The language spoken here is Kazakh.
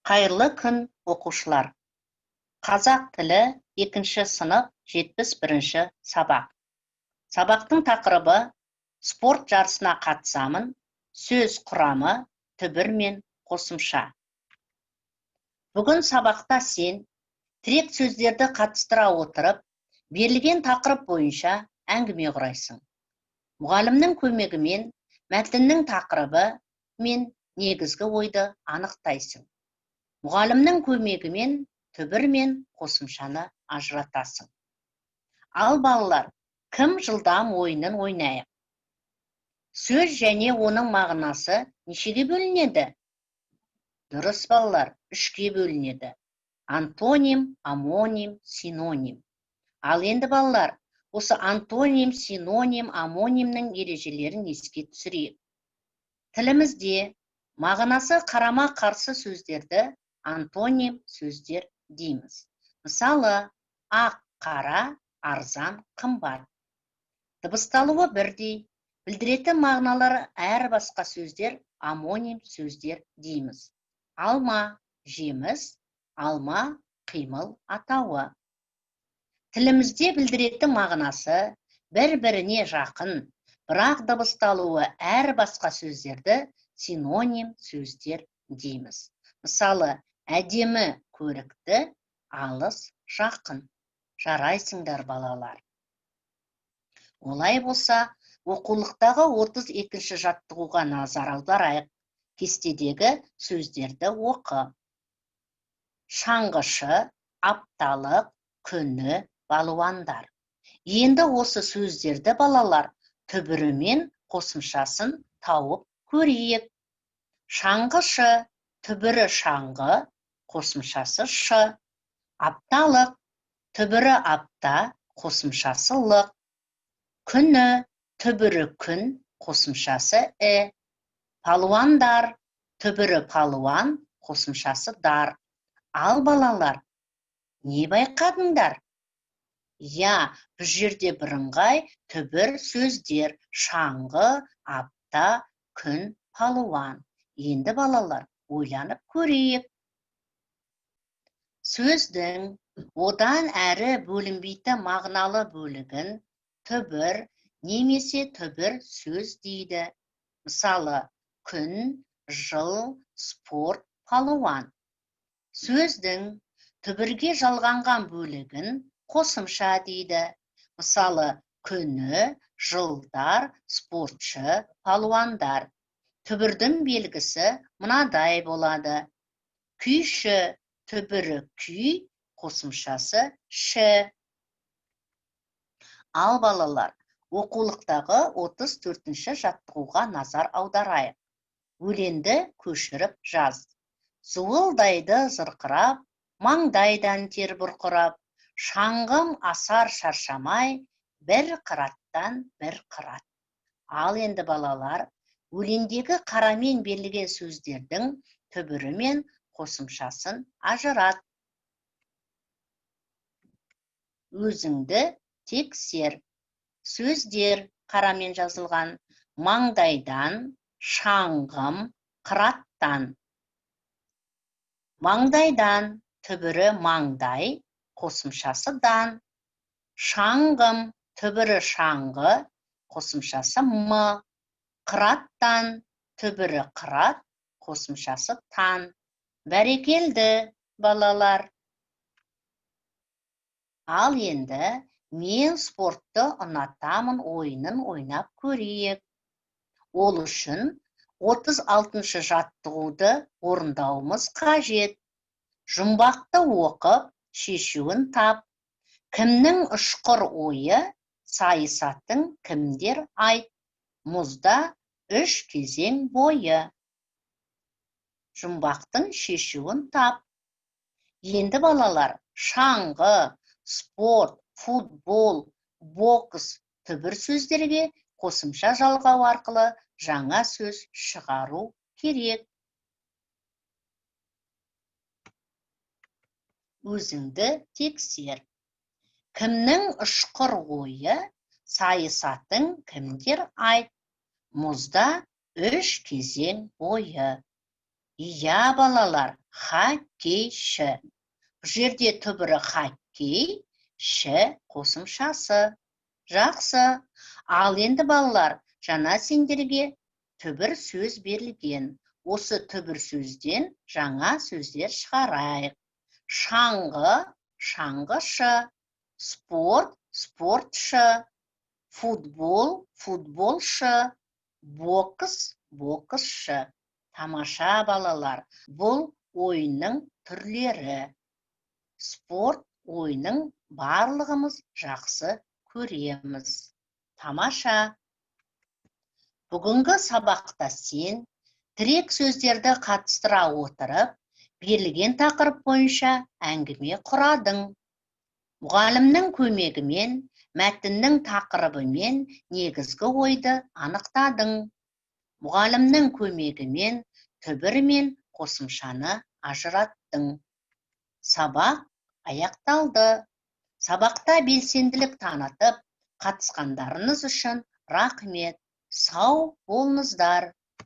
Қайырлы күн, оқушылар. Қазақ тілі 2-ші сынып 71-ші сабақ. Сабақтың тақырыбы спорт жарысына қатысамын, сөз құрамы, түбір мен қосымша. Бүгін сабақта сен тірек сөздерді қатыстыра отырып, берілген тақырып бойынша әңгіме құрайсың. Мұғалімнің көмегімен мәтіннің тақырыбы мен негізгі ойды анықтайсың. Мұғалімнің көмегімен түбір мен қосымшаны ажыратасың. Ал балалар, кім жылдам ойынын ойнайық? Сөз және оның мағынасы нешеге бөлінеді? Дұрыс балалар, 3-ке бөлінеді. Антоним, амоним, синоним. Ал енді балалар, осы антоним, синоним, амонимнің ережелерін еске түсірейік. Тілімізде мағынасы қарама-қарсы сөздерді антоним сөздер дейміз. Мысалы, ақ, қара, арзан, қымбат. Дыбысталуы бірдей, білдіретін мағыналары әр басқа сөздер амоним сөздер дейміз. Алма, жеміс, алма, қимыл атауы. Тілімізде білдіретін мағынасы бір-біріне жақын, бірақ дыбысталуы әр басқа сөздерді синоним сөздер дейміз. Мысалы, әдемі, көрікті, алыс, жақын. Жарайсыңдар балалар. Олай болса, оқулықтағы 32-ші жаттығуға назар аударайық. Кестедегі сөздерді оқы. Шаңғышы, апталық, күні, балуандар. Енді осы сөздерді балалар түбірі мен қосымшасын тауып көрейік. Шаңғышы, түбірі шаңғы, қосымшасы шы. Апталық, түбірі апта, қосымшасы лық. Күні, түбірі күн, қосымшасы ә. Палуандар, түбірі палуан, қосымшасы дар. Ал балалар, не байқадыңдар? Я, бұл жерде бірыңғай түбір сөздер: шаңғы, апта, күн, палуан. Енді балалар, ойланып көрейік. Сөздің одан әрі бөлінбейтін мағыналы бөлігін түбір немесе түбір сөз дейді. Мысалы, күн, жыл, спорт, палуан. Сөздің түбірге жалғанған бөлігін қосымша дейді. Мысалы, күні, жылдар, спортшы, палуандар. Түбірдің белгісі мынадай болады. Күйші, түбірі күй, қосымшасы шы. Ал балалар, оқулықтағы 34-ші жаттығуға назар аударайық. Өлеңді көшіріп жаз. Зуылдайды зырқырап, маңдайдан тер бұрқырап, шаңғым асар шаршамай, бір қыраттан бір қырат. Ал енді балалар, өлеңдегі қарамен берілген сөздердің түбірі мен қосымшасын ажырат. Өзіңді тексер. Сөздер қарамен жазылған: маңдайдан, шаңғым, қыраттан. Маңдайдан, түбірі маңдай, қосымшасы дан. Шаңғым, түбірі шаңғы, қосымшасы мы. Қыраттан, түбірі қырат, қосымшасы тан. Бәрекелді, балалар. Ал енді мен спортты ұнатамын ойынын ойнап көрейік. Ол үшін 36-шы жаттығуды орындауымыз қажет. Жұмбақты оқып, шешуін тап. Кімнің ұшқыр ойы, сайысатын кімдер айт. Мұзда 3 кезең бойы. Жұмбақтың шешуін тап. Енді балалар, шаңғы, спорт, футбол, бокс түбір сөздерге қосымша жалғау арқылы жаңа сөз шығару керек. Өзіңді тексер. Кімнің ұшқыр ойы, сайысатын кімдер айт. Мұзда 3 кезең бойы. Иә балалар, хоккейші. Бұл жерде түбірі хоккей, ші қосымшасы. Жақсы. Ал енді балалар, жаңа сендерге түбір сөз берілген. Осы түбір сөзден жаңа сөздер шығарайық. Шаңғы, шаңғышы. Спорт, спортшы. Футбол, футболшы. Бокс, боксшы. Тамаша балалар. Бұл ойынның түрлері. Спорт ойының барлығымыз жақсы көреміз. Тамаша. Бүгінгі сабақта сен тірек сөздерді қатыстыра отырып, берілген тақырып бойынша әңгіме құрадың. Мұғалімнің көмегімен, мәтіннің тақырыбымен негізгі ойды анықтадың. Мұғалімнің көмегімен түбір мен қосымшаны ажыраттың. Сабақ аяқталды. Сабақта белсенділік танытып, қатысқандарыңыз үшін рахмет. Сау болыңыздар.